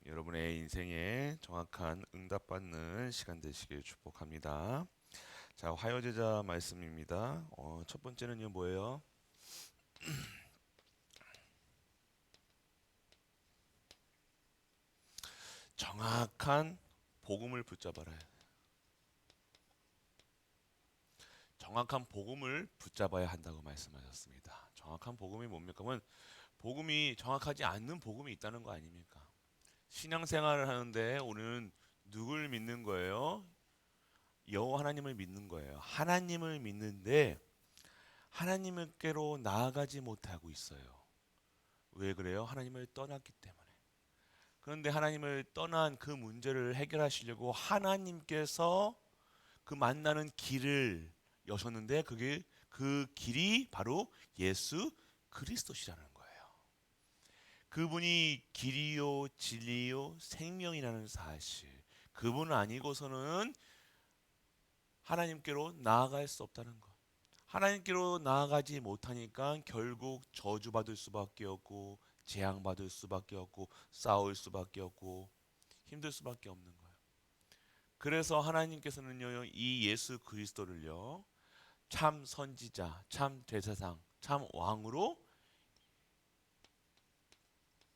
여러분의 인생에 정확한 응답받는 시간 되시길 축복합니다. 자, 화요제자 말씀입니다. 첫 번째는요, 뭐예요? 정확한 복음을 붙잡아라. 정확한 복음을 붙잡아야 한다고 말씀하셨습니다. 정확한 복음이 뭡니까? 그러면 복음이 정확하지 않는 복음이 있다는 거 아닙니까? 신앙생활을 하는데 우리는 누굴 믿는 거예요? 여호와 하나님을 믿는 거예요. 하나님을 믿는데 하나님께로 나아가지 못하고 있어요. 왜 그래요? 하나님을 떠났기 때문에. 그런데 하나님을 떠난 그 문제를 해결하시려고 하나님께서 그 만나는 길을 여셨는데 그 길이 바로 예수 그리스도시라는 거예요. 그분이 길이요 진리요 생명이라는 사실. 그분 아니고서는 하나님께로 나아갈 수 없다는 것. 하나님께로 나아가지 못하니까 결국 저주받을 수밖에 없고 재앙받을 수밖에 없고 싸울 수밖에 없고 힘들 수밖에 없는 거예요. 그래서 하나님께서는요, 이 예수 그리스도를요, 참 선지자, 참 대제사장, 참 왕으로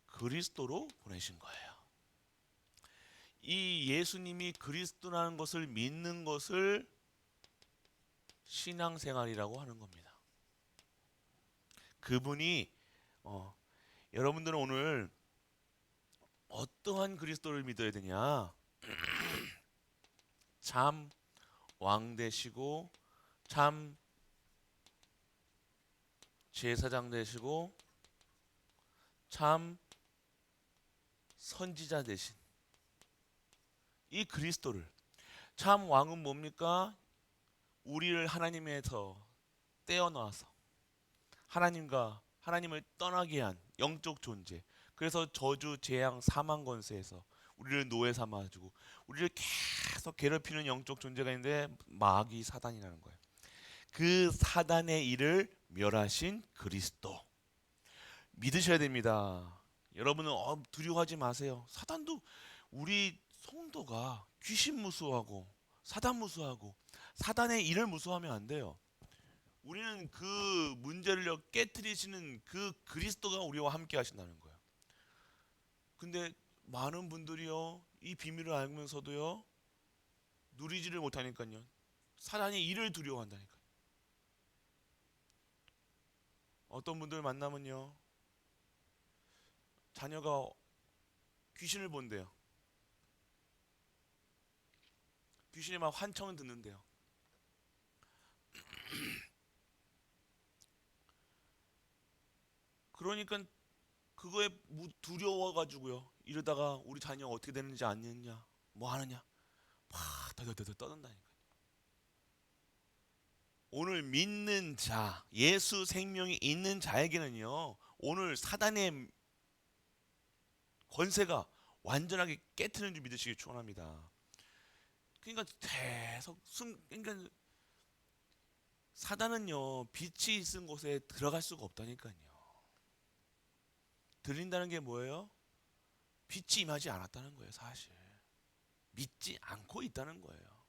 그리스도로 보내신 거예요. 이 예수님이 그리스도라는 것을 믿는 것을 신앙생활이라고 하는 겁니다. 그분이 여러분들은 오늘 어떠한 그리스도를 믿어야 되냐? 참 왕 되시고 참 제사장 되시고 참 선지자 되신 이 그리스도를. 참 왕은 뭡니까? 우리를 하나님에서 떼어놔서 하나님을 떠나게 한 영적 존재. 그래서 저주, 재앙, 사망 권세에서 우리를 노예 삼아주고 우리를 계속 괴롭히는 영적 존재가 있는데 마귀 사단이라는 거예요. 그 사단의 일을 멸하신 그리스도 믿으셔야 됩니다. 여러분은 두려워하지 마세요. 사단도 우리 성도가 귀신 무수하고 사단 무수하고 사단의 일을 무수하면 안 돼요. 우리는 그 문제를 깨뜨리시는 그 그리스도가 우리와 함께 하신다는 거예요. 근데 많은 분들이요, 이 비밀을 알면서도요, 누리지를 못하니까요. 사단이 일을 두려워한다니까요. 어떤 분들 만나면요, 자녀가 귀신을 본대요. 귀신이 막 환청을 듣는데요. 그러니까 그거에 두려워가지고요. 이러다가 우리 자녀 어떻게 되는지 아느냐, 뭐 하느냐, 막 더더더 떠든다니까. 오늘 믿는 자, 예수 생명이 있는 자에게는요, 오늘 사단의 권세가 완전하게 깨트는 줄 믿으시기 축원합니다. 그러니까 계속 그러니까 사단은요, 빛이 있는 곳에 들어갈 수가 없다니까요. 들린다는 게 뭐예요? 빛이 임하지 않았다는 거예요, 사실. 믿지 않고 있다는 거예요.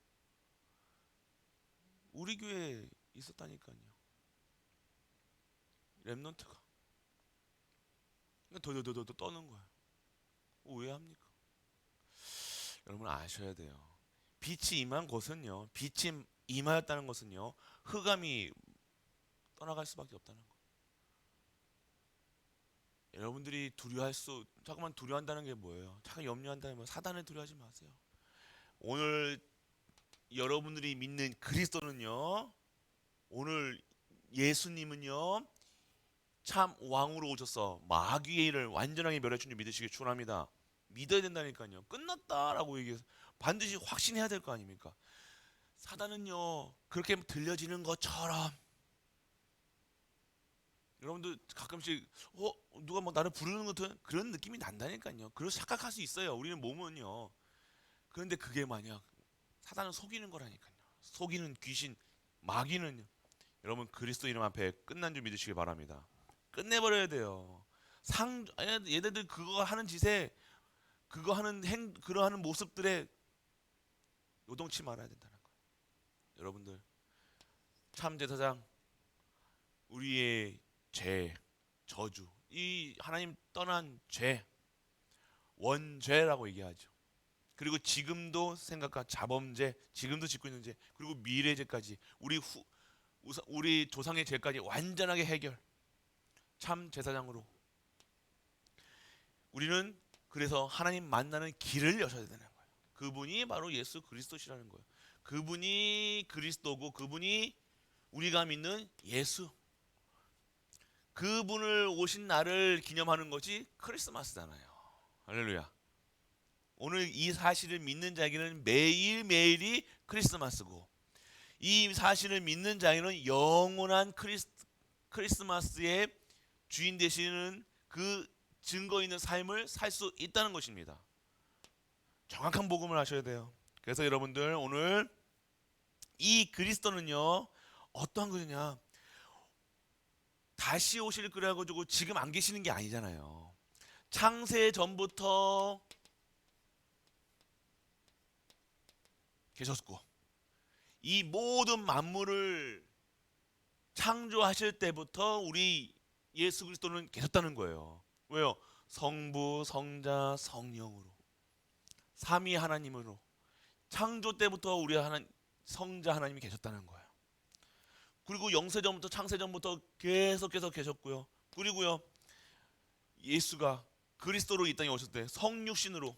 우리 교회에 있었다니까요. 랩넌트가. 더더더더 떠는 거예요. 왜 합니까? 여러분 아셔야 돼요. 빛이 임한 곳은요, 빛이 임하였다는 것은요, 흑암이 떠나갈 수밖에 없다는 거. 여러분들이 잠깐만 두려워한다는 게 뭐예요? 잠깐 염려한다는 거, 사단을 두려워하지 마세요. 오늘 여러분들이 믿는 그리스도는요, 오늘 예수님은요, 참 왕으로 오셔서 마귀의 일을 완전하게 멸해 준 줄 믿으시기 축원합니다. 믿어야 된다니까요. 끝났다라고 얘기해서 반드시 확신해야 될 거 아닙니까? 사단은요, 그렇게 들려지는 것처럼 여러분들 가끔씩 누가 뭐 나를 부르는 것 같은 그런 느낌이 난다니까요. 그래서 착각할 수 있어요. 우리는 몸은요. 그런데 그게 만약 사단은 속이는 거라니까요. 속이는 귀신, 마귀는요. 여러분 그리스도 이름 앞에 끝난 줄 믿으시기 바랍니다. 끝내버려야 돼요. 얘네들 그거 하는 짓에 그러하는 모습들에 요동치 말아야 된다는 거예요. 여러분들, 참 제사장, 우리의 죄, 저주, 이 하나님 떠난 죄, 원죄라고 얘기하죠. 그리고 지금도 생각과 자범죄, 지금도 짓고 있는 죄, 그리고 미래 죄까지 우리 조상의 죄까지 완전하게 해결. 참 제사장으로 우리는 그래서 하나님 만나는 길을 여셔야 되는 거예요. 그분이 바로 예수 그리스도시라는 거예요. 그분이 그리스도고 그분이 우리가 믿는 예수. 그분을 오신 날을 기념하는 것이 크리스마스잖아요. 할렐루야. 오늘 이 사실을 믿는 자에게는 매일매일이 크리스마스고, 이 사실을 믿는 자에게는 영원한 크리스마스의 주인 되시는 그 증거 있는 삶을 살 수 있다는 것입니다. 정확한 복음을 하셔야 돼요. 그래서 여러분들, 오늘 이 그리스도는요 어떠한 거냐, 다시 오실 그래 가지고 지금 안 계시는 게 아니잖아요. 창세 전부터 계셨고, 이 모든 만물을 창조하실 때부터 우리 예수 그리스도는 계셨다는 거예요. 왜요? 성부, 성자, 성령으로, 삼위 하나님으로 창조 때부터 우리 성자 하나님이 계셨다는 거예요. 그리고 영세전부터, 창세전부터 계속해서 계셨고요. 그리고요, 예수가 그리스도로 이 땅에 오셨을 때 성육신으로,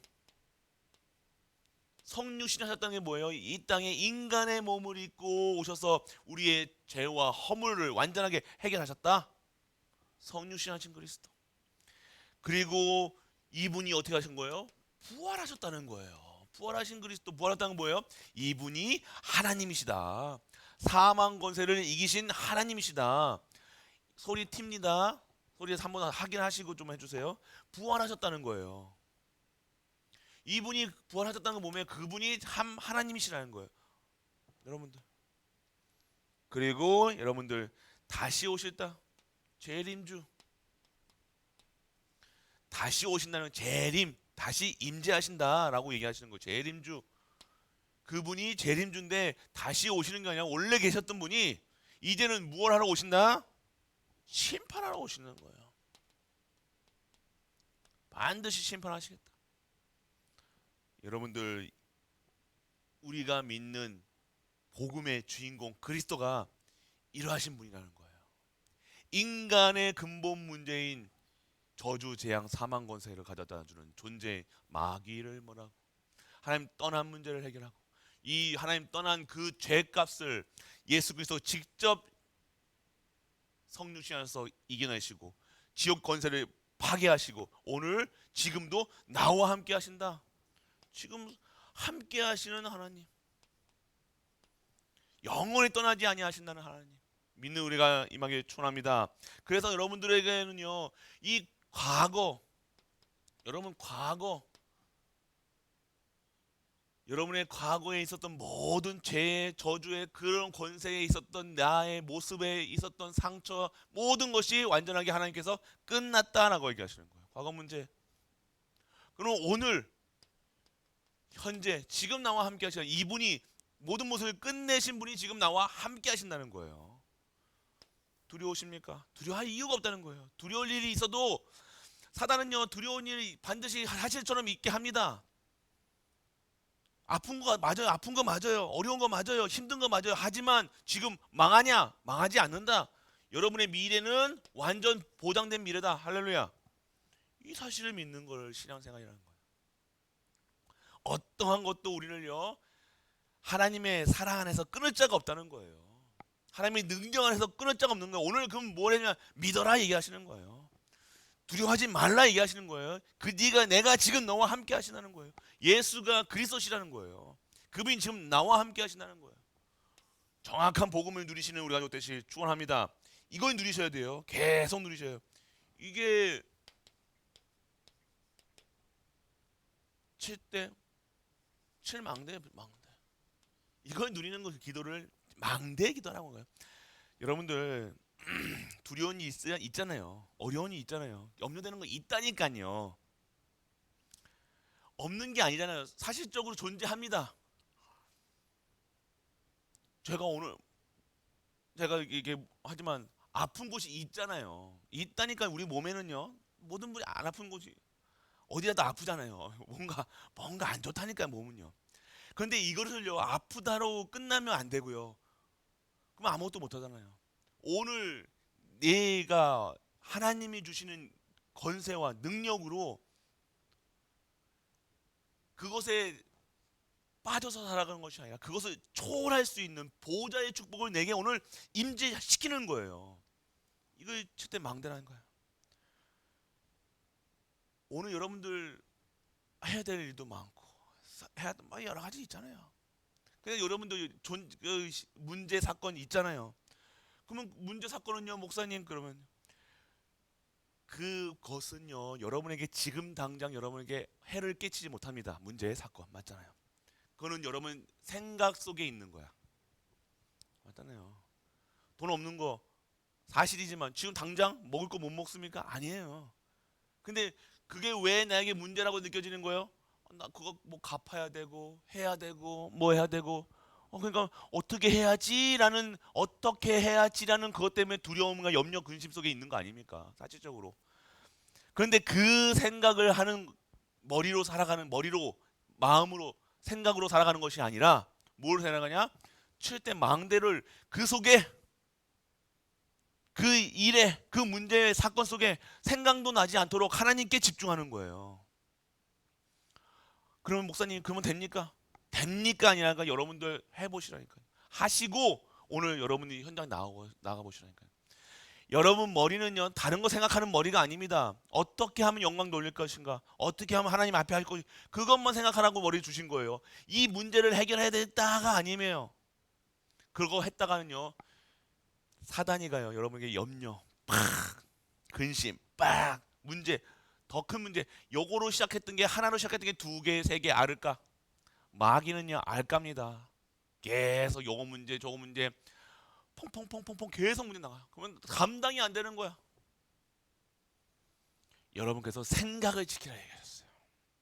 성육신 하셨다는 게 뭐예요? 이 땅에 인간의 몸을 입고 오셔서 우리의 죄와 허물을 완전하게 해결하셨다. 성육신 하신 그리스도. 그리고 이분이 어떻게 하신 거예요? 부활하셨다는 거예요. 부활하신 그리스도, 부활했다는 뭐예요? 이분이 하나님이시다. 사망 권세를 이기신 하나님이시다. 소리 튑니다. 소리에서 한번 확인하시고 좀 해주세요. 부활하셨다는 거예요. 이분이 부활하셨다는 거 보면 그분이 하나님이시라는 거예요. 여러분들. 그리고 여러분들, 다시 오실다. 재림주. 다시 오신다는 재림, 다시 임재하신다라고 얘기하시는 거예요. 재림주. 그분이 재림주인데 다시 오시는 게 아니라 원래 계셨던 분이 이제는 무엇 하러 오신다? 심판하러 오시는 거예요. 반드시 심판하시겠다. 여러분들, 우리가 믿는 복음의 주인공 그리스도가 이러하신 분이라는 거예요. 인간의 근본 문제인 저주, 재앙, 사망 권세를 가져다 주는 존재 마귀를 뭐라고, 하나님 떠난 문제를 해결하고, 이 하나님 떠난 그 죄값을 예수 그리스도 직접 성육신 안에서 이겨내시고 지옥 권세를 파괴하시고 오늘 지금도 나와 함께 하신다. 지금 함께 하시는 하나님, 영원히 떠나지 아니하신다는 하나님 믿는 우리가 임하게 축원합니다. 그래서 여러분들에게는요, 이 과거, 여러분 과거, 여러분의 과거에 있었던 모든 죄의 저주의 그런 권세에 있었던 나의 모습에 있었던 상처, 모든 것이 완전하게 하나님께서 끝났다라고 얘기하시는 거예요. 과거 문제. 그럼 오늘 현재 지금 나와 함께 하시는 이분이, 모든 모습을 끝내신 분이 지금 나와 함께 하신다는 거예요. 두려우십니까? 두려워할 이유가 없다는 거예요. 두려울 일이 있어도 사단은요, 두려운 일 반드시 사실처럼 있게 합니다. 아픈 거 맞아요. 아픈 거 맞아요. 어려운 거 맞아요. 힘든 거 맞아요. 하지만 지금 망하냐? 망하지 않는다. 여러분의 미래는 완전 보장된 미래다. 할렐루야. 이 사실을 믿는 걸 신앙생활이라는 거예요. 어떠한 것도 우리를요, 하나님의 사랑 안에서 끊을 자가 없다는 거예요. 하나님의 능력 안에서 끊을 자가 없는 거예요. 오늘 그럼 뭘 했냐? 믿어라 얘기하시는 거예요. 두려워하지 말라 얘기하시는 거예요. 내가 지금 너와 함께 하신다는 거예요. 예수가 그리스도시라는 거예요. 그분이 지금 나와 함께 하신다는 거예요. 정확한 복음을 누리시는 우리 가족 되시길 축원합니다. 이걸 누리셔야 돼요. 계속 누리셔요. 이게 7대 7망대. 이걸 누리는 거, 기도를 망대 기도라고 해요. 여러분들, 두려운 일이 있잖아요. 어려운 일이 있잖아요. 염려되는 거 있다니까요. 없는 게 아니잖아요. 사실적으로 존재합니다. 제가 오늘 제가 이게 하지만 아픈 곳이 있잖아요. 있다니까 우리 몸에는요. 모든 분이 안 아픈 곳이 어디라도 아프잖아요. 뭔가 안 좋다니까 몸은요. 그런데 이것을요 아프다로 끝나면 안 되고요. 그럼 아무것도 못 하잖아요. 오늘 내가 하나님이 주시는 권세와 능력으로 그것에 빠져서 살아가는 것이 아니라 그것을 초월할 수 있는 보호자의 축복을 내게 오늘 임재시키는 거예요. 이걸 절대 망대라는 거예요. 오늘 여러분들 해야 될 일도 많고 해야 막 여러 가지 있잖아요. 그래서 여러분들 문제 사건 있잖아요. 그러면 문제 사건은요, 목사님 그러면 그것은요 여러분에게 지금 당장 여러분에게 해를 끼치지 못합니다. 문제의 사건 맞잖아요. 그거는 여러분 생각 속에 있는 거야. 맞잖아요. 돈 없는 거 사실이지만 지금 당장 먹을 거 못 먹습니까? 아니에요. 근데 그게 왜 나에게 문제라고 느껴지는 거예요? 나 그거 뭐 갚아야 되고 해야 되고 뭐 해야 되고 그러니까 어떻게 해야지라는 그것 때문에 두려움과 염려 근심 속에 있는 거 아닙니까? 사실적으로. 그런데 그 생각을 하는 머리로 마음으로 생각으로 살아가는 것이 아니라 뭘 생각하냐? 칠대 망대를 그 속에 그 일에 그 문제의 사건 속에 생각도 나지 않도록 하나님께 집중하는 거예요. 그러면 목사님 그러면 됩니까? 됩니까 아니라니까 여러분들 해보시라니까요. 하시고 오늘 여러분이 현장 나가 보시라니까요. 여러분 머리는요 다른 거 생각하는 머리가 아닙니다. 어떻게 하면 영광 돌릴 것인가, 어떻게 하면 하나님 앞에 할 것인가, 그것만 생각하라고 머리 주신 거예요. 이 문제를 해결해야 됐다가 아니에요. 그거 했다가는요 사단이가요 여러분에게 염려, 팍, 근심, 빡, 문제, 더 큰 문제. 요거로 시작했던 게 하나로 시작했던 게 두 개, 세 개 알을까? 마귀는요 알까입니다. 계속 요거 문제, 저거 문제, 퐁퐁퐁퐁퐁 계속 문제 나가요. 그러면 감당이 안 되는 거야. 여러분께서 생각을 지키라 얘기하셨어요.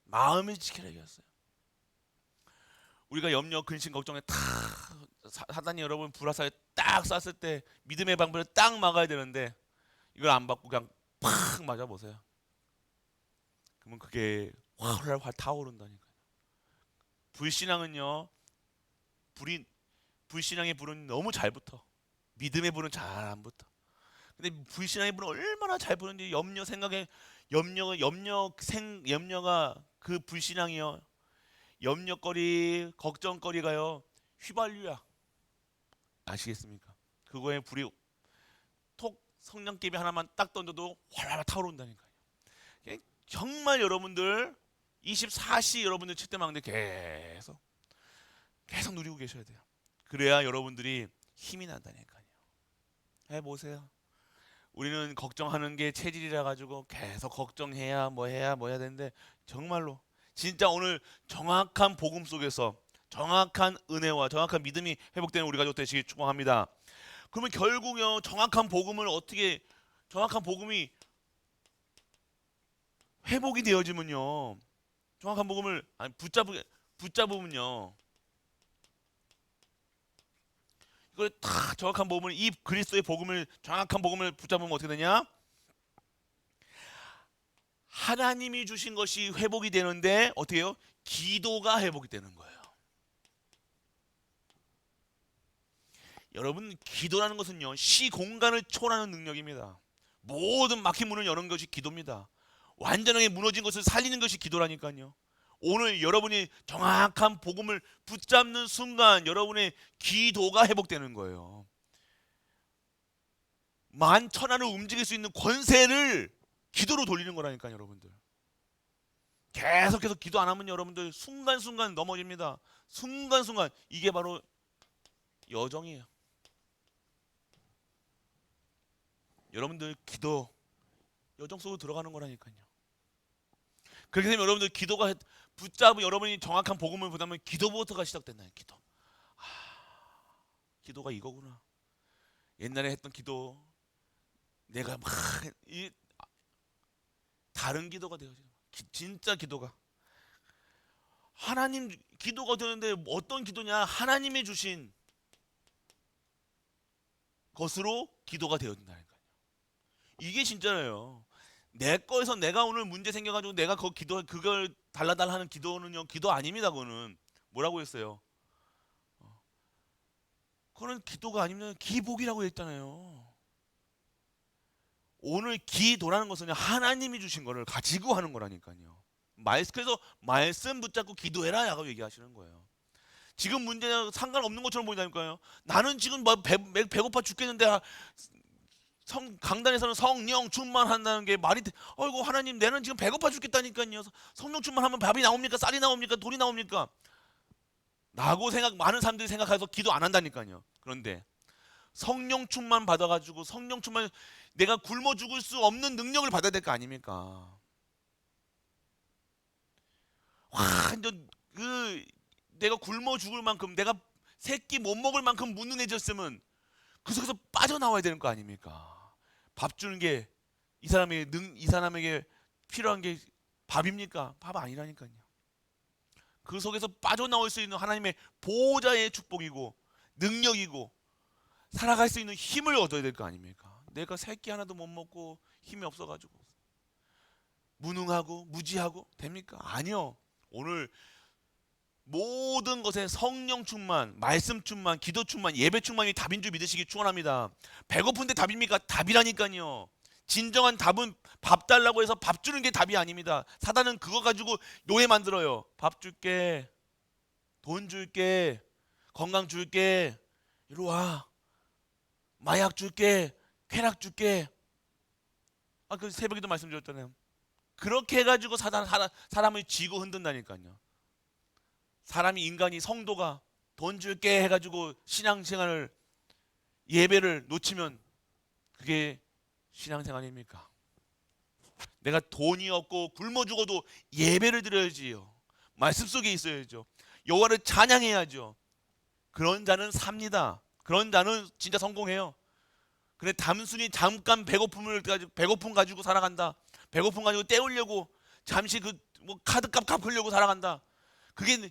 마음을 지키라 얘기하셨어요. 우리가 염려, 근심, 걱정에 다 사단이 여러분 불화살에 딱 쐈을 때 믿음의 방법을 딱 막아야 되는데 이걸 안 받고 그냥 팍 맞아 보세요. 그러면 그게 활활 타오른다니까요. 불신앙은요, 불이 불신앙의 불은 너무 잘 붙어. 믿음의 불은 잘 안 붙어. 근데 불신앙의 불은 얼마나 잘 붙는지 염려가 그 불신앙이요. 염려거리, 걱정거리가요. 휘발유야. 아시겠습니까? 그거에 불이 톡 성냥개비 하나만 딱 던져도 활활 타오른다니까요. 정말 여러분들 24시 여러분들 칠대망대 계속 누리고 계셔야 돼요. 그래야 여러분들이 힘이 난다니까요. 해보세요. 우리는 걱정하는 게 체질이라 가지고 계속 걱정해야 뭐 해야 되는데 정말로 진짜 오늘 정확한 복음 속에서 정확한 은혜와 정확한 믿음이 회복되는 우리 가족 되시길 축복합니다. 그러면 결국요 정확한 복음이 회복이 되어지면요 정확한 복음을 붙잡으면요 이걸 다 정확한 복음을 이 그리스도의 복음을 정확한 복음을 붙잡으면 어떻게 되냐? 하나님이 주신 것이 회복이 되는데 어떻게 해요? 기도가 회복이 되는 거예요. 여러분 기도라는 것은요 시공간을 초월하는 능력입니다. 모든 막힌 문을 여는 것이 기도입니다. 완전하게 무너진 것을 살리는 것이 기도라니까요. 오늘 여러분이 정확한 복음을 붙잡는 순간 여러분의 기도가 회복되는 거예요. 만천하를 움직일 수 있는 권세를 기도로 돌리는 거라니까요, 여러분들. 계속해서 기도 안 하면 여러분들 순간순간 넘어집니다. 순간순간 이게 바로 여정이에요. 여러분들 기도 여정 속으로 들어가는 거라니까요. 그렇게 되면 여러분들 기도가 붙잡은 여러분이 정확한 복음을 보다면 기도부터가 시작된다는 기도. 기도가 이거구나. 옛날에 했던 기도 내가 막 다른 기도가 되어지는 진짜 기도가 하나님 기도가 되는데 어떤 기도냐? 하나님이 주신 것으로 기도가 되어진다니까요. 이게 진짜예요. 내 거에서 내가 오늘 문제 생겨가지고 내가 그 기도 그걸 달라달라 하는 기도는요 기도 아닙니다. 그거는 뭐라고 했어요? 그거는 기도가 아니면 기복이라고 했잖아요. 오늘 기도라는 것은 하나님이 주신 거를 가지고 하는 거라니까요. 그래서 말씀 붙잡고 기도해라라고 얘기하시는 거예요. 지금 문제는 상관없는 것처럼 보인다니까요. 나는 지금 뭐 배고파 죽겠는데 강단에서는 성령 충만한다는 게 말이 돼. 어이구 하나님 나는 지금 배고파 죽겠다니까요. 성령 충만하면 밥이 나옵니까? 쌀이 나옵니까? 돌이 나옵니까? 라고 많은 사람들이 생각해서 기도 안 한다니까요. 그런데 성령 충만 받아가지고 성령 충만 내가 굶어 죽을 수 없는 능력을 받아야 될 거 아닙니까? 완전 내가 굶어 죽을 만큼 내가 새끼 못 먹을 만큼 무능해졌으면 그 속에서 빠져나와야 되는 거 아닙니까? 밥 주는 게 이 사람에게 필요한 게 밥입니까? 밥 아니라니까요. 그 속에서 빠져나올 수 있는 하나님의 보호자의 축복이고 능력이고 살아갈 수 있는 힘을 얻어야 될 거 아닙니까? 내가 새끼 하나도 못 먹고 힘이 없어가지고 무능하고 무지하고 됩니까? 아니요. 오늘 모든 것에 성령 충만, 말씀 충만, 기도 충만, 예배 충만이 답인 줄 믿으시기 축원합니다. 배고픈데 답입니까? 답이라니까요. 진정한 답은 밥 달라고 해서 밥 주는 게 답이 아닙니다. 사단은 그거 가지고 노예 만들어요. 밥 줄게, 돈 줄게, 건강 줄게, 이리 와, 마약 줄게, 쾌락 줄게. 그 새벽에도 말씀드렸잖아요. 그렇게 해가지고 사람을 쥐고 흔든다니까요. 인간이 성도가 돈 줄게 해가지고 신앙생활을 예배를 놓치면 그게 신앙생활입니까? 내가 돈이 없고 굶어 죽어도 예배를 드려야지요. 말씀 속에 있어야죠. 여호와를 찬양해야죠. 그런 자는 삽니다. 그런 자는 진짜 성공해요. 근데 단순히 잠깐 배고픔 가지고 살아간다. 배고픔 가지고 때우려고 잠시 뭐 카드값 갚으려고 살아간다. 그게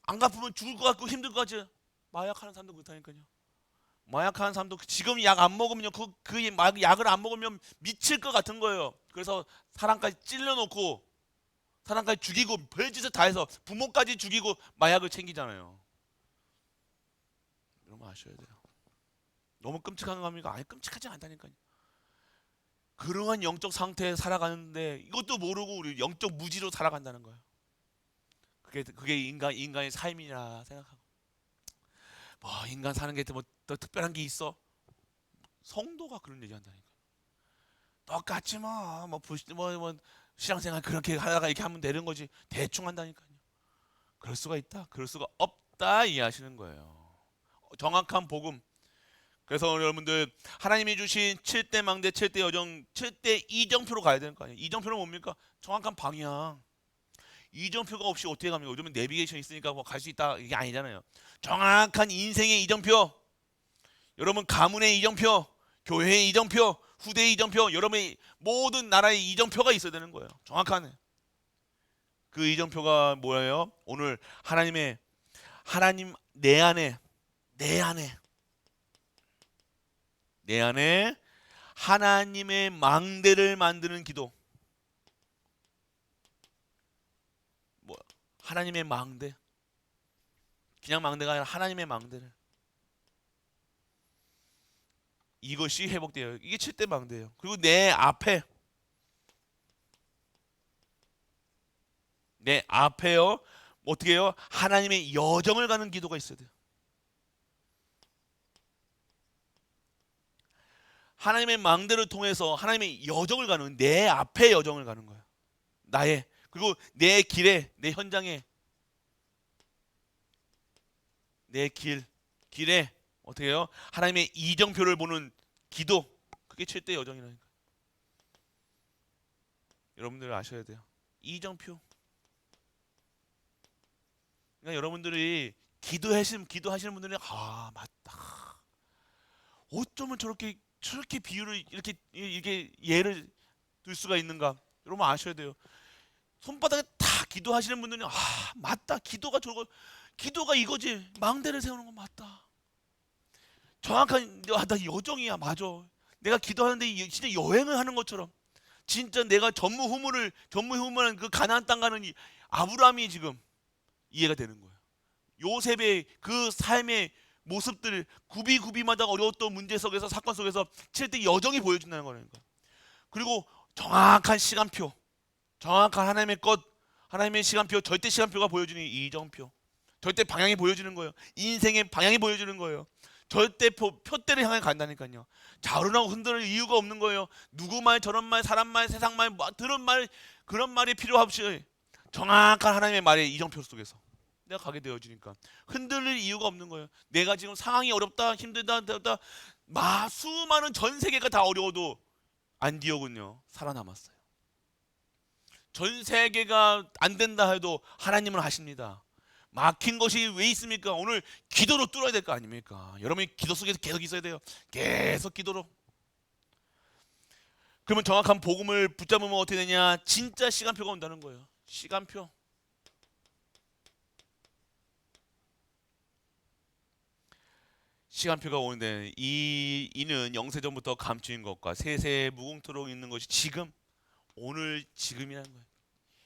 안 갚으면 죽을 것 같고 힘들 것 같지. 마약하는 사람도 그렇다니까요. 마약하는 사람도 지금 약 안 먹으면요, 약을 안 먹으면 미칠 것 같은 거예요. 그래서 사람까지 찔러놓고 사람까지 죽이고 별짓을 다 해서 부모까지 죽이고 마약을 챙기잖아요. 여러분 아셔야 돼요. 너무 끔찍한 겁니까? 아니 끔찍하지 않다니까요. 그러한 영적 상태에 살아가는데 이것도 모르고 우리 영적 무지로 살아간다는 거예요. 그게 인간의 삶이라 생각하고 뭐 인간 사는 게 뭐 더 특별한 게 있어? 성도가 그런 얘기 한다니까. 똑같지 뭐 신앙생활 그렇게 하다가 이렇게 하면 되는 거지. 대충 한다니까요. 그럴 수가 있다. 그럴 수가 없다 이해하시는 거예요. 정확한 복음. 그래서 여러분들 하나님이 주신 7대 망대 7대 여정 7대 이정표로 가야 되는 거 아니에요. 이정표는 뭡니까? 정확한 방향. 이정표가 없이 어떻게 갑니까? 요즘은 내비게이션 있으니까 뭐 갈 수 있다 이게 아니잖아요. 정확한 인생의 이정표. 여러분 가문의 이정표, 교회의 이정표, 후대의 이정표, 여러분의 모든 나라의 이정표가 있어야 되는 거예요. 정확한 그 이정표가 뭐예요? 오늘 하나님 내 안에 하나님의 망대를 만드는 기도. 뭐 하나님의 망대. 그냥 망대가 아니라 하나님의 망대를. 이것이 회복돼요. 이게 7대 망대예요. 그리고 내 앞에요. 어떻게 해요? 하나님의 여정을 가는 기도가 있어야 돼요. 하나님의 망대를 통해서 하나님의 여정을 가는 내 앞에 여정을 가는 거예요. 그리고 내 길에 내 현장에 길에 어떻게 해요? 하나님의 이정표를 보는 기도. 그게 7대 여정이라니까. 여러분들 아셔야 돼요. 이정표. 그러니까 여러분들이 기도하시는 분들이 맞다. 어쩌면 저렇게 비유를 이렇게 예를 들 수가 있는가? 여러분 아셔야 돼요. 손바닥에 다 기도하시는 분들은 맞다. 기도가 이거지. 망대를 세우는 건 맞다. 정확한 나 여정이야. 맞아. 내가 기도하는데 진짜 여행을 하는 것처럼 진짜 내가 전무후무한 그 가나안 땅 가는 이 아브라함이 지금 이해가 되는 거예요. 요셉의 그 삶의 모습들 구비마다 어려웠던 문제 속에서 사건 속에서 칠때 여정이 보여준다는 거니까. 그리고 정확한 시간표, 정확한 하나님의 시간표, 절대 시간표가 보여주는 이정표, 절대 방향이 보여주는 거예요. 인생의 방향이 보여주는 거예요. 절대 표대를 향해 간다니까요. 자루나고 흔들릴 이유가 없는 거예요. 누구 말, 저런 말, 사람 말, 세상 말, 들은 말, 그런 말이 필요 없이 정확한 하나님의 말의 이정표 속에서 내가 가게 되어지니까 흔들릴 이유가 없는 거예요. 내가 지금 상황이 어렵다, 힘들다, 수많은 전 세계가 다 어려워도 안디옥은요 살아남았어요. 전 세계가 안 된다 해도 하나님은 하십니다. 막힌 것이 왜 있습니까? 오늘 기도로 뚫어야 될 거 아닙니까? 여러분이 기도 속에서 계속 있어야 돼요. 계속 기도로. 그러면 정확한 복음을 붙잡으면 어떻게 되냐? 진짜 시간표가 온다는 거예요. 시간표. 시간표가 오는데 이는 영세전부터 감추인 것과 세세 무궁토록 있는 것이 지금 오늘 지금이라는 거예요.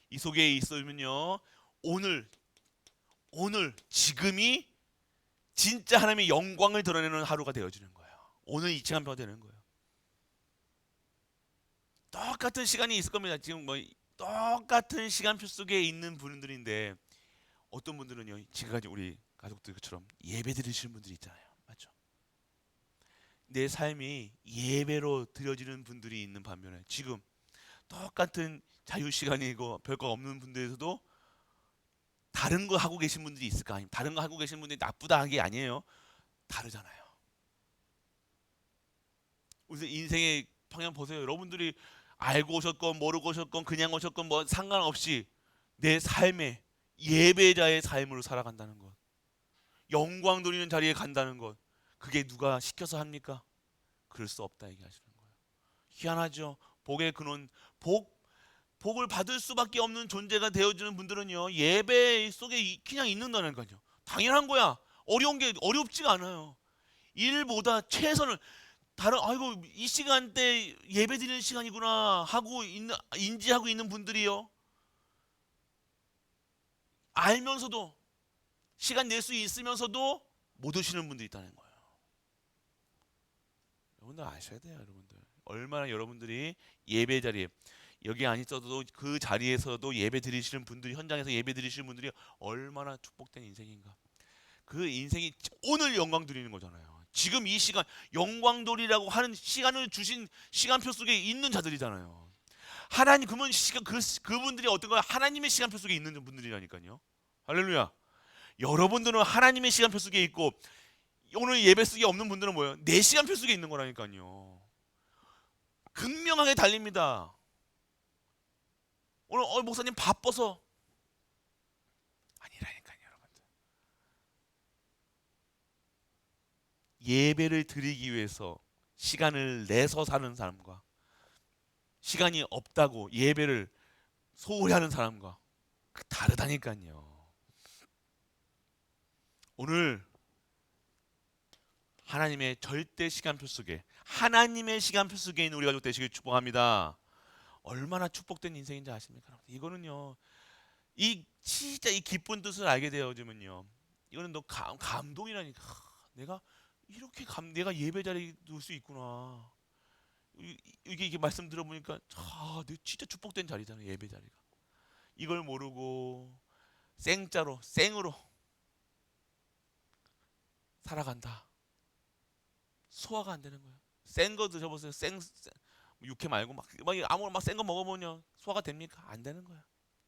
이 속에 있으면요 오늘 지금이 진짜 하나님의 영광을 드러내는 하루가 되어지는 거예요. 오늘 이 시간표가 되는 거예요. 똑같은 시간이 있을 겁니다. 지금 똑같은 시간표 속에 있는 분들인데 어떤 분들은요 지금까지 우리 가족들처럼 예배 드리시는 분들이 있잖아요. 맞죠? 내 삶이 예배로 드려지는 분들이 있는 반면에 지금 똑같은 자유 시간이고 별거 없는 분들에서도 다른 거 하고 계신 분들이 있을 거 아니에요. 다른 거 하고 계신 분들이 나쁘다는 게 아니에요. 다르잖아요. 그래서 인생의 방향 보세요. 여러분들이 알고 오셨건 모르고 오셨건 그냥 오셨건 뭐 상관없이 내 삶에 예배자의 삶으로 살아간다는 것, 영광 돌리는 자리에 간다는 것, 그게 누가 시켜서 합니까? 그럴 수 없다 얘기하시는 거예요. 희한하죠. 복의 근원, 복을 받을 수밖에 없는 존재가 되어주는 분들은요 예배 속에 그냥 있는다니까요. 당연한 거야. 어려운 게 어렵지가 않아요. 일보다 최선을 아이고 이 시간대 예배 드리는 시간이구나 하고 인지하고 있는 분들이요 알면서도 시간 낼 수 있으면서도 못 오시는 분들이 있다는 거예요. 여러분들 아셔야 돼요. 여러분들 얼마나 여러분들이 예배 자리에 여기 안 있어도 그 자리에서도 예배 드리시는 분들이 현장에서 예배 드리시는 분들이 얼마나 축복된 인생인가. 그 인생이 오늘 영광 드리는 거잖아요. 지금 이 시간 영광 돌이라고 하는 시간을 주신 시간표 속에 있는 자들이잖아요. 하나님 그러면 그분들이 어떤 거야? 하나님의 시간표 속에 있는 분들이라니까요. 할렐루야. 여러분들은 하나님의 시간표 속에 있고 오늘 예배 속에 없는 분들은 뭐예요? 내 시간표 속에 있는 거라니까요. 극명하게 달립니다. 오늘 목사님 바빠서 아니라니까요, 여러분들. 예배를 드리기 위해서 시간을 내서 사는 사람과 시간이 없다고 예배를 소홀히 하는 사람과 다르다니까요. 오늘 하나님의 절대 시간표 속에 하나님의 시간표 속에 있는 우리 가족 되시길 축복합니다. 얼마나 축복된 인생인지 아십니까? 이거는요 진짜 이 기쁜 뜻을 알게 되어지면요 이거는 너 감동이라니까. 내가 이렇게 내가 예배 자리에 둘 수 있구나. 이게 말씀 들어보니까 내 진짜 축복된 자리잖아요. 예배 자리가. 이걸 모르고 생으로 살아간다. 소화가 안 되는 거예요. 센 거 드셔보세요. 육회 말고 막 아무거나 막 센 거 먹어보면 소화가 됩니까? 안 되는 거야.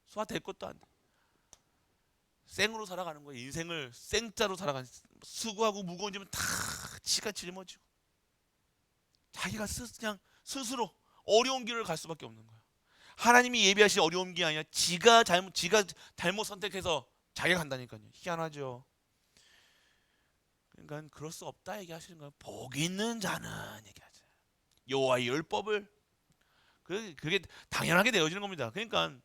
소화될 것도 안 돼. 생으로 살아가는 거예요. 인생을 생자로 살아가는. 수고하고 무거운 짐은 다 지가 짊어지고 자기가 그냥 스스로 어려운 길을 갈 수밖에 없는 거야. 하나님이 예비하신 어려운 게 아니라 지가 잘못 선택해서 자기가 간다니까요. 희한하죠. 그러니까 그럴 수 없다 얘기하시는 거예요. 복 있는 자는 얘기하죠. 여호와의 율법을 그게 당연하게 되어지는 겁니다. 그러니까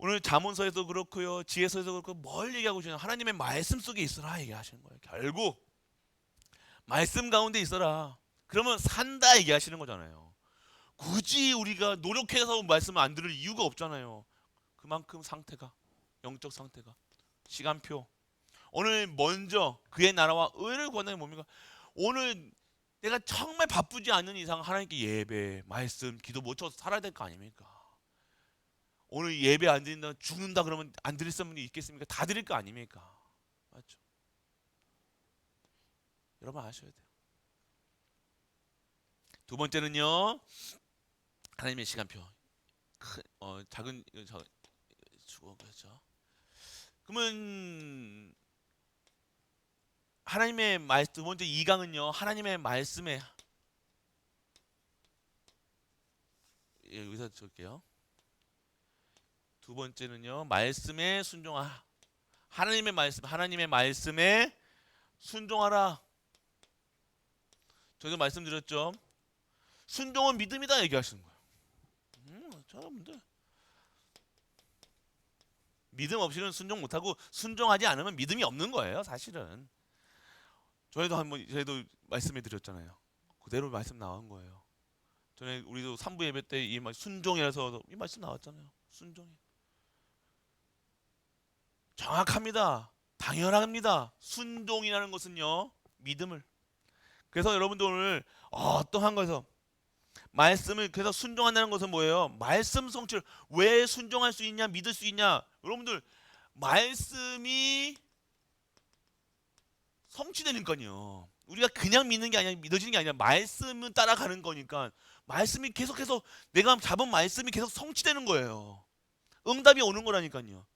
오늘 잠언서에도 그렇고요, 지혜서에도 그렇고 뭘 얘기하고 있냐? 하나님의 말씀 속에 있어라 얘기하시는 거예요. 결국 말씀 가운데 있어라. 그러면 산다 얘기하시는 거잖아요. 굳이 우리가 노력해서 말씀을 안 들을 이유가 없잖아요. 그만큼 상태가, 영적 상태가, 시간표. 오늘 먼저 그의 나라와 의를 구하는 게 뭡니까? 오늘 내가 정말 바쁘지 않은 이상 하나님께 예배, 말씀, 기도 못 쳐서 살아야 될 거 아닙니까? 오늘 예배 안 드린다, 죽는다 그러면 안 드릴 사람이 있겠습니까? 다 드릴 거 아닙니까? 맞죠? 여러분 아셔야 돼요. 두 번째는요, 하나님의 시간표. 작은 주어죠. 그러면 하나님의 말씀, 두 번째 2강은요, 하나님의 말씀에, 여기서 적을게요. 두 번째는요, 말씀에 순종하라. 하나님의 말씀에 순종하라. 저도 말씀드렸죠. 순종은 믿음이다 얘기하시는 거예요. 여러분들 믿음 없이는 순종 못하고, 순종하지 않으면 믿음이 없는 거예요, 사실은. 저희도 말씀해 드렸잖아요. 그대로 말씀 나온 거예요. 전에 우리도 3부 예배 때 이 말 순종이라서 이 말씀 나왔잖아요. 순종이 정확합니다. 당연합니다. 순종이라는 것은요, 믿음을. 그래서 여러분들 오늘 어떠한 거에서 말씀을, 그래서 순종한다는 것은 뭐예요? 말씀 성취를. 왜 순종할 수 있냐, 믿을 수 있냐? 여러분들 말씀이 성취되니까요. 우리가 그냥 믿는 게 아니라, 믿어지는 게 아니라 말씀은 따라가는 거니까, 말씀이 계속해서, 내가 잡은 말씀이 계속 성취되는 거예요. 응답이 오는 거라니까요.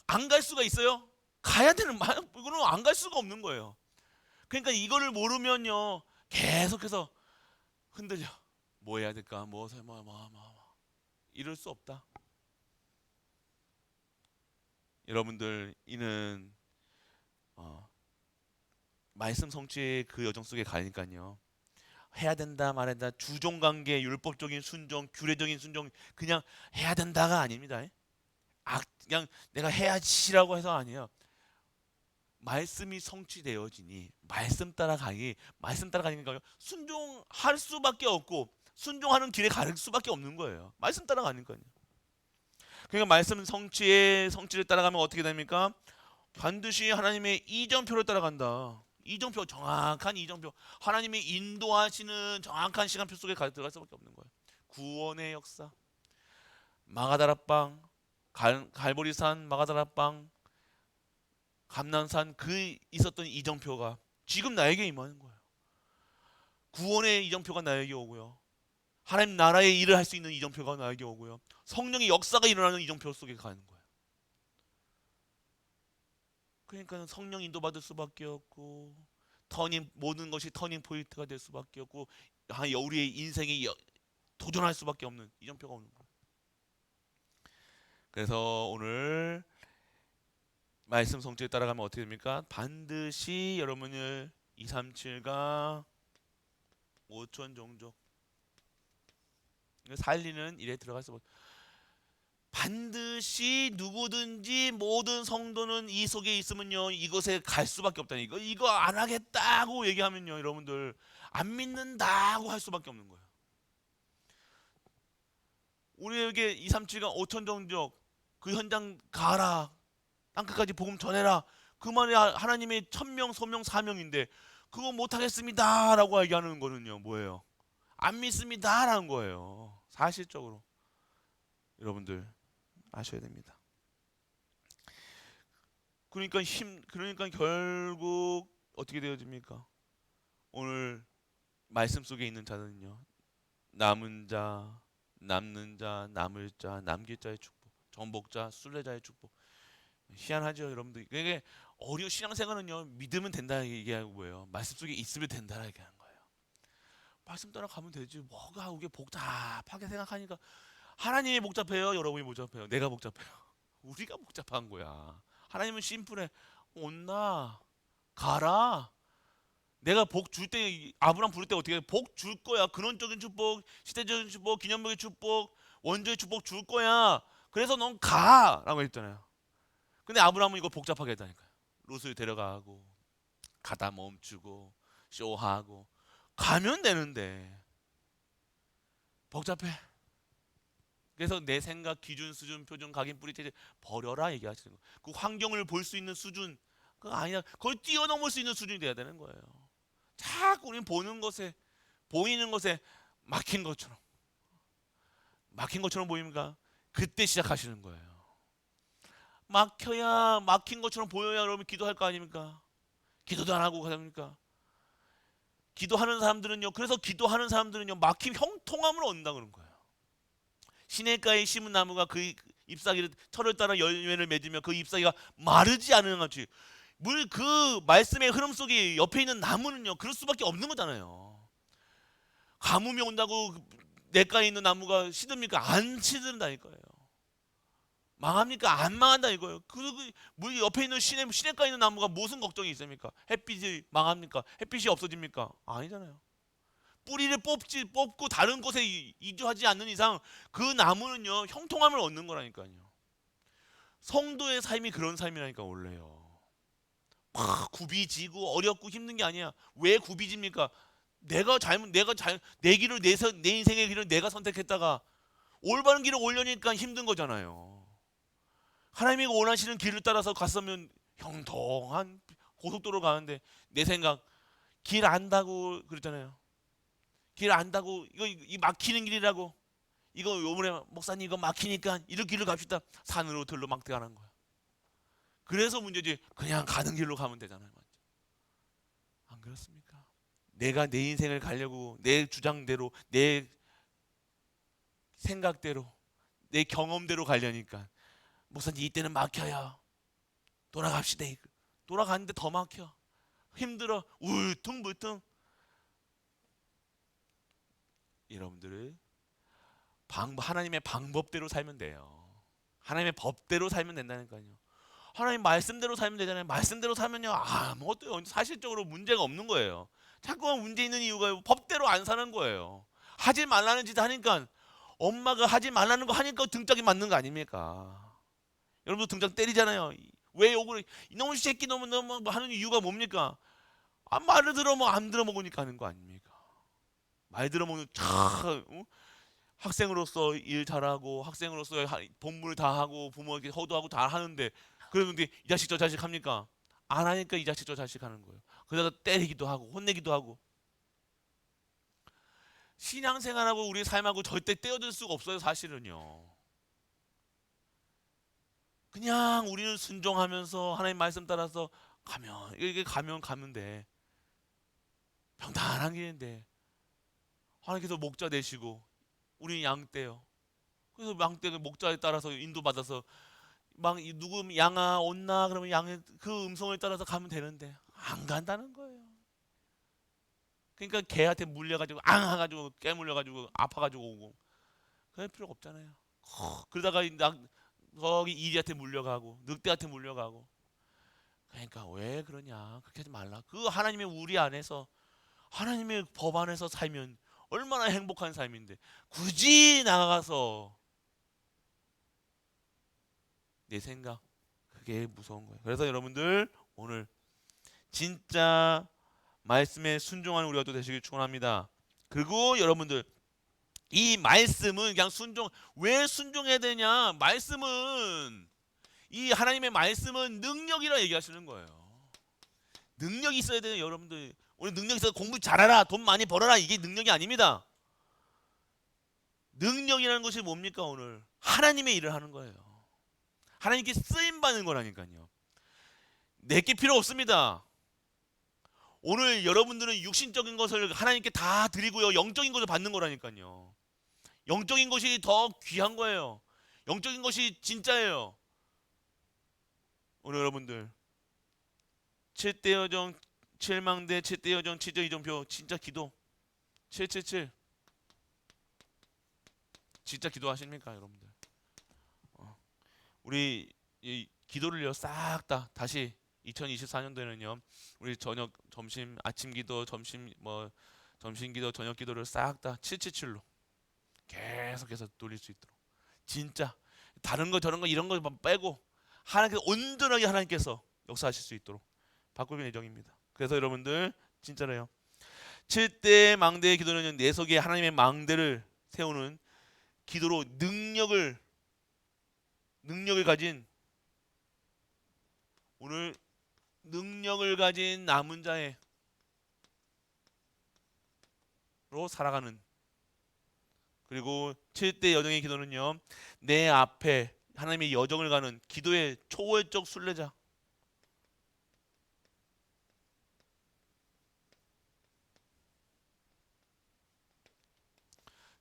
안 갈 수가 있어요? 가야 되는 말, 이거는 안 갈 수가 없는 거예요. 그러니까 이거를 모르면요, 계속해서 흔들려. 뭐 해야 될까? 이럴 수 없다. 여러분들 이는 말씀 성취의 그 여정 속에 가니까요. 해야 된다 말해야 된다, 주종관계, 율법적인 순종, 규례적인 순종, 그냥 해야 된다가 아닙니다. 그냥 내가 해야지라고 해서 아니에요. 말씀이 성취되어지니 말씀 따라가니까 순종할 수밖에 없고, 순종하는 길에 갈 수밖에 없는 거예요. 말씀 따라가니까요. 그러니까 말씀 성취를 따라가면 어떻게 됩니까? 반드시 하나님의 이정표를 따라간다. 이정표, 정확한 이정표, 하나님이 인도하시는 정확한 시간표 속에 들어갈 수밖에 없는 거예요. 구원의 역사, 마가다락방, 갈보리산, 마가다락방, 감난산, 그 있었던 이정표가 지금 나에게 임하는 거예요. 구원의 이정표가 나에게 오고요, 하나님 나라의 일을 할 수 있는 이정표가 나에게 오고요, 성령의 역사가 일어나는 이정표 속에 가는 거예요. 그러니까 성령 인도받을 수밖에 없고, 모든 것이 터닝 포인트가 될 수밖에 없고, 우리의 인생에 도전할 수밖에 없는 이정표가 오는 거예요. 그래서 오늘 말씀 성취에 따라가면 어떻게 됩니까? 반드시 여러분을 237가 5천 종족 살리는 일에 들어갈 수 없어요. 반드시 누구든지 모든 성도는 이 속에 있으면요, 이것에 갈 수밖에 없다니. 이거 안 하겠다고 얘기하면요, 여러분들 안 믿는다고 할 수밖에 없는 거예요. 우리에게 237가 5천 종족, 그 현장 가라, 땅끝까지 복음 전해라, 그 말이 하나님의 천명, 소명, 사명인데 그거 못하겠습니다 라고 얘기하는 거는요, 뭐예요? 안 믿습니다 라는 거예요. 사실적으로 여러분들 아셔야 됩니다. 그러니까 결국 어떻게 되어집니까? 오늘 말씀 속에 있는 자들은요, 남은 자, 남는 자, 남을 자, 남길 자의 축복, 정복자, 순례자의 축복. 희한하죠, 여러분들. 이게 신앙생활은요, 믿으면 된다 얘기하고 뭐예요? 말씀 속에 있으면 된다 얘기하는 거예요. 말씀 따라 가면 되지. 뭐가 그게 복잡하게 생각하니까, 하나님이 복잡해요, 여러분이 복잡해요, 내가 복잡해요? 우리가 복잡한 거야. 하나님은 심플해. 온나 가라. 내가 복 줄 때, 아브람 부를 때 어떻게 복 줄 거야. 근원적인 축복, 시대적인 축복, 기념적인 축복, 원조의 축복 줄 거야. 그래서 넌 가라고 했잖아요. 근데 아브라함은 이거 복잡하게 했다니까요. 롯을 데려가고 가다 멈추고 쇼하고 가면 되는데 복잡해. 그래서 내 생각, 기준, 수준, 표준, 각인, 뿌리, 체질 버려라 얘기하시는 거예요. 그 환경을 볼 수 있는 수준 그거 아니야. 그걸 뛰어넘을 수 있는 수준이 돼야 되는 거예요. 자꾸 우리는 보는 것에 보이는 것에 막힌 것처럼 보입니까? 그때 시작하시는 거예요. 막혀야 막힌 것처럼 보여야 여러분 기도할 거 아닙니까? 기도도 안 하고 그럽니까? 기도하는 사람들은요. 그래서 기도하는 사람들은요. 막힘 형통함을 얻는다 그런 거예요. 시냇가에 심은 나무가 그 잎사귀를 철을 따라 열매를 맺으며 그 잎사귀가 마르지 않는 것이 물 그 말씀의 흐름 속에 옆에 있는 나무는요. 그럴 수밖에 없는 거잖아요. 가뭄이 온다고 냇가에 있는 나무가 시듭니까? 안 시든다니까요. 망합니까? 안 망한다 이거예요. 물 옆에 있는 시냇가에 있는 나무가 무슨 걱정이 있습니까? 햇빛이 망합니까? 햇빛이 없어집니까? 아니잖아요. 뿌리를 뽑고 다른 곳에 이주하지 않는 이상 그 나무는요 형통함을 얻는 거라니까요. 성도의 삶이 그런 삶이라니까 원래요. 막 굽이지고 어렵고 힘든 게 아니야. 왜 굽이집니까? 내 길을 내 인생의 길을 내가 선택했다가 올바른 길을 올려니까 힘든 거잖아요. 하나님이 원하시는 길을 따라서 갔으면 형통한 고속도로 가는데 내 생각 길 안다고 그랬잖아요. 길 안다고 이거 이 막히는 길이라고 이거 요번에 목사님 이거 막히니까 이런 길로 갑시다. 산으로 들로 막 들어가는 거야. 그래서 문제지 그냥 가는 길로 가면 되잖아요. 맞죠? 안 그렇습니까? 내가 내 인생을 가려고 내 주장대로 내 생각대로 내 경험대로 가려니까 목사님 이때는 막혀요. 돌아갑시다. 돌아가는데 더 막혀. 힘들어. 울퉁불퉁. 여러분들을 하나님의 방법대로 살면 돼요. 하나님의 법대로 살면 된다니까요. 하나님 말씀대로 살면 되잖아요. 말씀대로 살면요 아무것도 사실적으로 문제가 없는 거예요. 자꾸만 문제 있는 이유가 법대로 안 사는 거예요. 하지 말라는 짓 하니까 엄마가 하지 말라는 거 하니까 등짝이 맞는 거 아닙니까? 여러분도 등짝 때리잖아요. 왜 욕을 이놈의 새끼 너무 하는 이유가 뭡니까? 말을 들어 안 들어 먹으니까 하는 거 아닙니까? 말 들어 먹는 학생으로서 일 잘하고 학생으로서 본물 다 하고 부모에게 효도하고 다 하는데 그러는데 이 자식 저 자식 합니까? 안 하니까 이 자식 저 자식 하는 거예요. 그러다가 때리기도 하고 혼내기도 하고 신앙생활하고 우리 삶하고 절대 떼어들 수가 없어요. 사실은요. 그냥 우리는 순종하면서 하나님 말씀 따라서 가면 이게 가면 돼. 평탄한 길인데 하나님께서 목자 되시고 우리는 양떼요. 그래서 양떼가 목자에 따라서 인도받아서 막 누구 양아 온나 그러면 양의 그 음성을 따라서 가면 되는데 안 간다는 거예요. 그러니까 개한테 물려가지고 앙해가지고 깨물려가지고 아파가지고 오고 그럴 필요가 없잖아요. 그러다가 거기 이리한테 물려가고 늑대한테 물려가고 그러니까 왜 그러냐 그렇게 하지 말라. 그 하나님의 우리 안에서 하나님의 법 안에서 살면 얼마나 행복한 삶인데 굳이 나가서 내 생각 그게 무서운 거예요. 그래서 여러분들 오늘 진짜 말씀에 순종하는 우리가 또 되시길 축원합니다. 그리고 여러분들 이 말씀은 그냥 왜 순종해야 되냐? 말씀은 이 하나님의 말씀은 능력이라 얘기하시는 거예요. 능력이 있어야 돼요, 여러분들. 오늘 능력 있어서 공부 잘하라, 돈 많이 벌어라 이게 능력이 아닙니다. 능력이라는 것이 뭡니까 오늘? 하나님의 일을 하는 거예요. 하나님께 쓰임 받는 거라니까요. 내게 필요 없습니다. 오늘 여러분들은 육신적인 것을 하나님께 다 드리고요. 영적인 것을 받는 거라니까요. 영적인 것이 더 귀한 거예요. 영적인 것이 진짜예요. 오늘 여러분들 7대 여정 7망대 7대 여정 7대 이정표 진짜 기도 777 진짜 기도하십니까 여러분들? 우리 이 기도를요 싹 다 다시 2024년도에는요 우리 저녁 점심 아침 기도 점심 기도 저녁 기도를 싹 다 777로 계속해서 돌릴 수 있도록 진짜 다른 거 저런 거 이런 거 빼고 하나님께서 온전하게 하나님께서 역사하실 수 있도록 바꿀 예정입니다. 그래서 여러분들 진짜로요. 7대 망대의 기도는 내 속에 하나님의 망대를 세우는 기도로 능력을 가진 오늘 능력을 가진 남은 자로 살아가는, 그리고 7대 여정의 기도는요, 내 앞에 하나님의 여정을 가는 기도의 초월적 순례자.